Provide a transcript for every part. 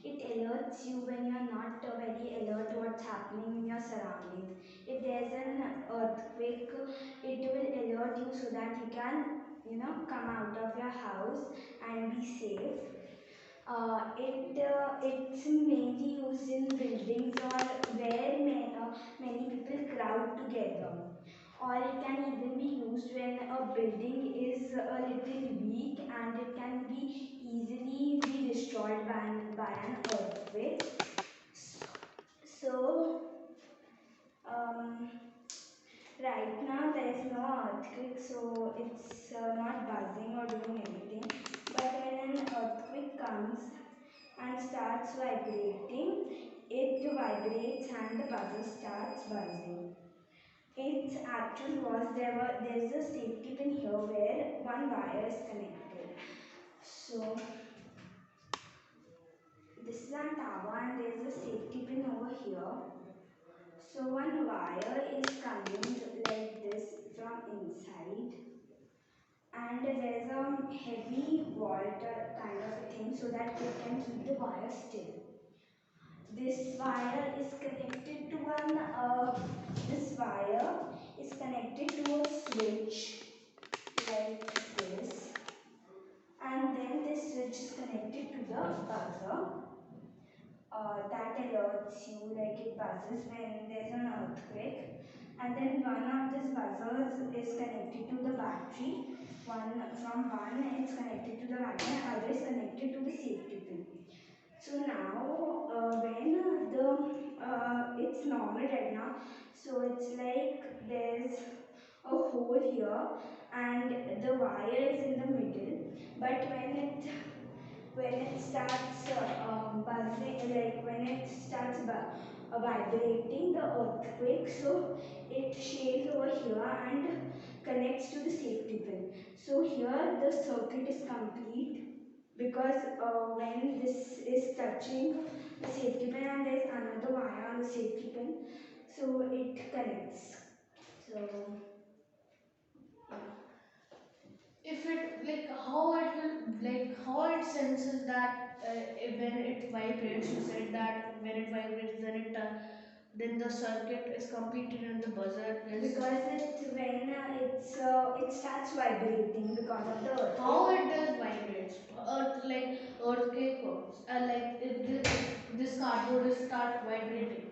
It alerts you when you're not very alert to what's happening in your surroundings. If there's an earthquake, it will alert you so that you can, come out of your house and be safe. It's mainly used in buildings or where many people crowd together. Or it can even be used when a building is a little weak and it can be easily be destroyed by an earthquake. So, um, right now there is no earthquake, so it's not buzzing or doing anything. But when an earthquake comes and starts vibrating, it vibrates and the buzzer starts buzzing. Its actual was there's a safety pin here where one wire is connected. So this is an tower and there's a safety pin over here. So one wire is coming like this from inside, and there's a heavy vault kind of a thing so that it can keep the wire still. This wire is connected to this wire is connected to a switch like this, and then this switch is connected to the buzzer that alerts you, like it buzzes when there's an earthquake. And then one of these buzzers is connected to the battery. From one it's connected to the battery and other is connected to the safety pin. So now when it's normal right now, so it's like there's a hole here and the wire is in the middle, but when it starts buzzing, like when it starts vibrating, the earthquake, so it shakes over here and connects to the safety pin. So here the circuit is complete because when this is touching the safety pin and there is another wire on the safety pin, so it connects. So If it like how it will how it senses that when it vibrates, you said that when it vibrates then the circuit is completed and the buzzer is because it starts vibrating because of the how earthquake. it does vibrates earthquake works if this cardboard is start vibrating,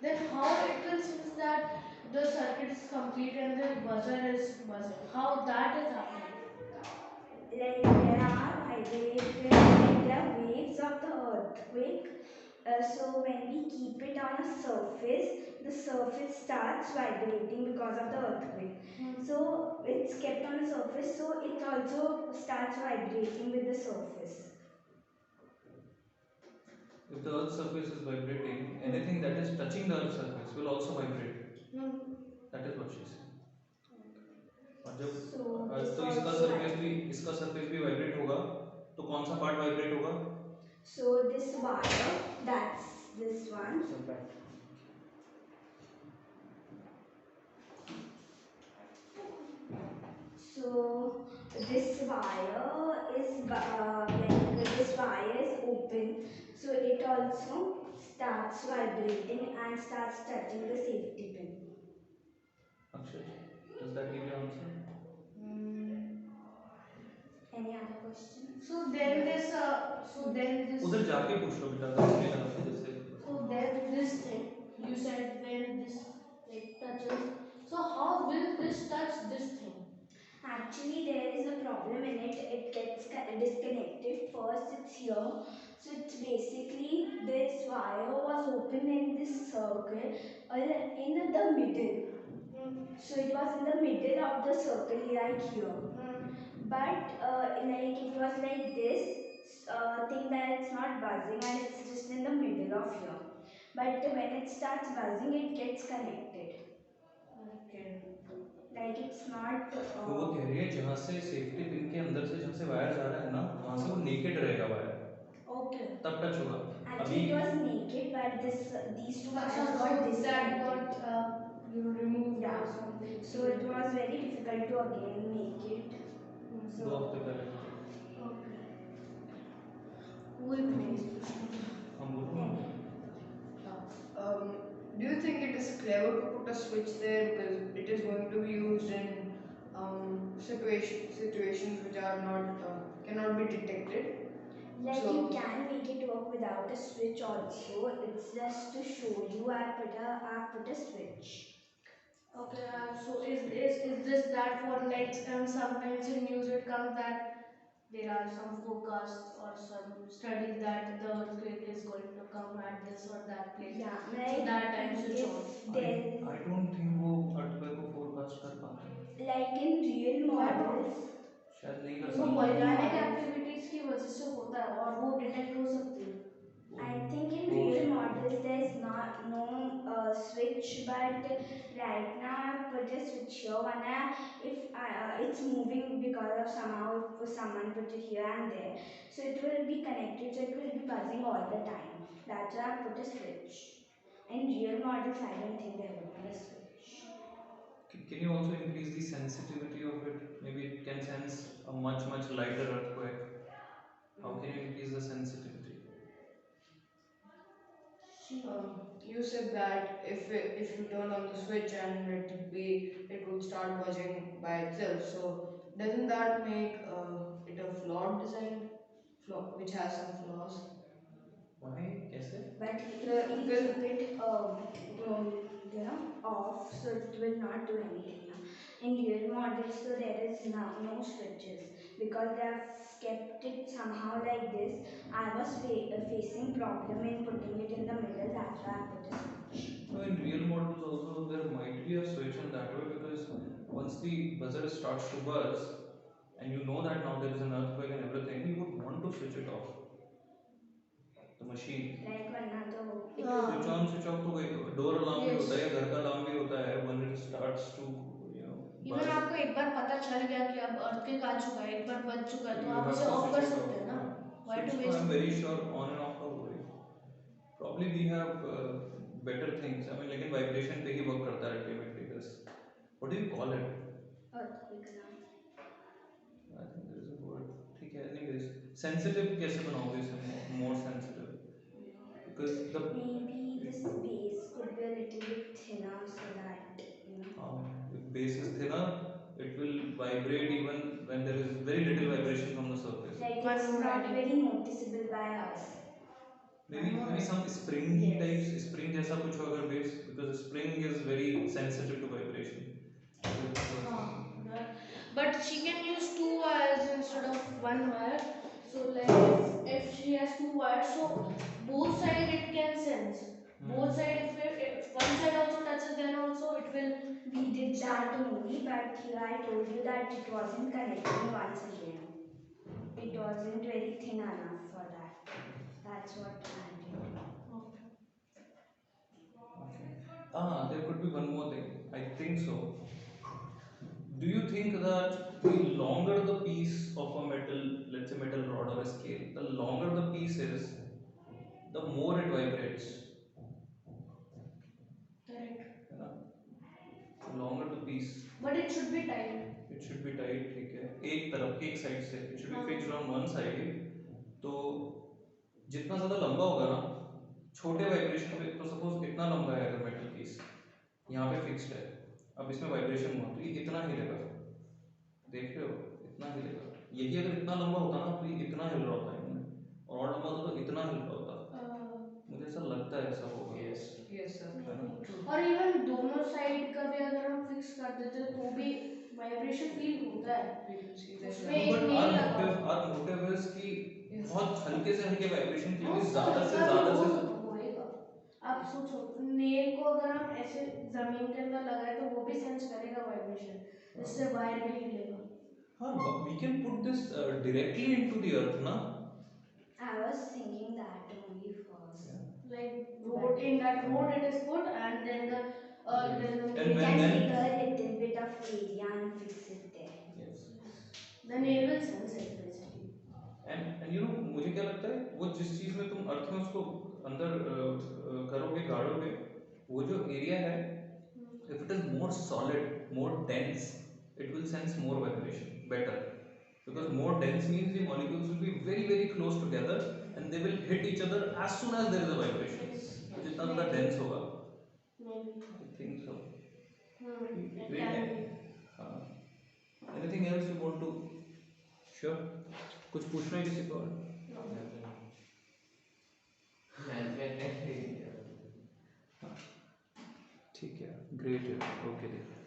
then how it will sense that the circuit is complete and the buzzer is buzzing, how that is happening. Like there are waves of the earthquake. So when we keep it on a surface, the surface starts vibrating because of the earthquake. So it's kept on the surface, so it also starts vibrating with the surface. If the Earth's surface is vibrating, anything that is touching the Earth's surface will also vibrate. That is what she's saying. और जब this तो also vibrates. इसका surface भी vibrate होगा, तो कौन सा part vibrate होगा? So this wire, that's this one. So this wire is when this wire is open, so it also starts vibrating and starts touching the safety pin. Akshay, does that give you an answer? Any other questions? So then this उधर जाके पूछ लो बेटा, अगर नहीं लगा तो जैसे so then this thing you said when this touches, so how will this touch this thing? Actually, there is a problem in it. It gets disconnected. First, it's here. So it's basically this wire was open in this circle or in the middle. So it was in the middle of the circle, like here. But like it was like this thing that it's not buzzing and it's just in the middle of here. But when it starts buzzing, it gets connected. Okay. Like it's not. तो वो कह रही है जहाँ से safety pin के अंदर से जहाँ से वायर जा रहा है ना, वहाँ से वो नेकेड रहेगा वायर. Okay. तब टच होगा. Actually, it was naked, but these two wires got that disconnected. got removed. Yeah. Or something. So it was very difficult to again make it. दो हफ्ते पहले. Okay. कोई भी नहीं. clever to put a switch there because it is going to be used in situations which are not cannot be detected. Like you So can make it work without a switch also. It's just to show you I put a switch. okay, so is this that for like sometimes in news it comes that there are some forecasts or some studies that the earthquake is going to come at this or that place. Yeah, So like that time switch if on. I there is I don't think वो earthquake को forecast कर पाते हैं. like in real Why not? models, शायद नहीं कर in वो सकते. real वोल्केनिक models, एक्टिविटीज की वजह से होता है और वो डिटेक्ट हो सकती है. वो I think in हो real सकता है. models there's not no switch, but right now I've put a switch here. If it's moving because of somehow if someone put it here and there, so it will be connected, so it will be buzzing all the time. That's why I've put a switch. In real models, I don't think there would be a switch. Can you also increase the sensitivity of it? Maybe it can sense a much lighter earthquake. How can you increase the sensitivity? You said that if you turn on the switch and it will start buzzing by itself. So doesn't that make it a flawed design, which has some flaws? Why? कैसे? But if So we because keep it, off, so it will not do anything. Now, in real models, so there is no switches because they have kept it somehow like this. I was facing problem in putting it in the middle. That's why I put a switch. No, in real models also there might be a switch in that way because once the buzzer starts to buzz and you know that now there is an earthquake and everything, you would want to switch it off. The machine. Like वरना तो it हाँ. will Switch be on, switch off तो door alarm भी Yes. होता है या घर का अलार्म भी होता है when it starts to even buzz. आपको एक बार पता चल गया कि अब अर्थक्वेक आ चुका है, एक बार बज चुका है, तो You आप have उसे to ऑफ switch कर it सकते off. हैं ना. हाँ. Why to Switch तो waste I'm it? very sure on and off का वो है. Probably we have better things. I mean लेकिन vibration पे ही work करता है ultimately this. What do you call it? earthquake alarm. I think there is a word. ठीक है. Anyways, sensitive कैसे बनाओगे इसे more sensitive? Because the Maybe this base could be a little bit thinner so that if base is thinner, it will vibrate even when there is very little vibration from the surface. like One it's more not idea. very noticeable by us. Maybe some springy Yes. types, spring जैसा कुछ हो अगर base, because spring is very sensitive to vibration. But she can use two wires instead of one wire. So like if she has two wires, so both side it can sense. Both side, if one side also touches, then also it will. We did that only, but here I told you that it wasn't connecting once again. It wasn't very thin enough for that. That's what I did. There could be one more thing. I think so. Do you think that the longer the piece of a metal, let's say metal rod or a scale, the longer the piece is, the more it vibrates? Correct. है ना? The longer the piece. But it should be tight. It should be tight, ठीक है. एक तरफ, एक side से. It should be fixed on one side. तो जितना ज़्यादा लंबा होगा ना, छोटे वाइब्रेशन पे, तो सपोज इतना लंबा है अगर मेटल पीस, यहाँ पे फिक्स्ड है. अब इसमें वाइब्रेशन हुआ तो ये इतना हिलेगा. देख रहे हो? इतना हिलेगा. यही अगर इतना लंबा होता ना तो ये इतना हिल रहा होता है इनमें, और लंबा होता तो इतना हिल रहा होता. मुझे ऐसा लगता है ऐसा होगा. Yes sir. और इवन दोनों साइड का भी अगर हम फिक्स कर देते तो भी वाइब्रेशन फील होता है. उसमें एक But नेल लगा. our motive is कि बहुत हल्के से हल्के वाइब्रेशन के लिए उसका ज़्यादा से हल्का ज़्यादा भी से होएगा. आप सोचो नेल को अगर हम ऐसे जमीन के अंदर लगाए तो वो भी सेंस करेगा वाइब्रेशन, जिससे वायर भी हिलेगा. हाँ, we can put this directly into the earth ना. I was thinking that only first. Like road, in that road it is put and then the then the And We when can then take a little bit of area and fix it there. yes. the nail will sense it basically. And you know मुझे क्या लगता है वो जिस चीज़ में तुम अर्थ में उसको अंदर करोगे गाड़ोगे, वो जो एरिया है, if it is more solid, more dense, it will sense more vibration better. Because more dense means the molecules will be very close together and they will hit each other as soon as there is a vibration. तो जितना ज़्यादा dense होगा. I think so. It Great. can be. Anything else you want to? Sure. कुछ पूछना है किसी को और? ठीक है, ग्रेट है, ओके।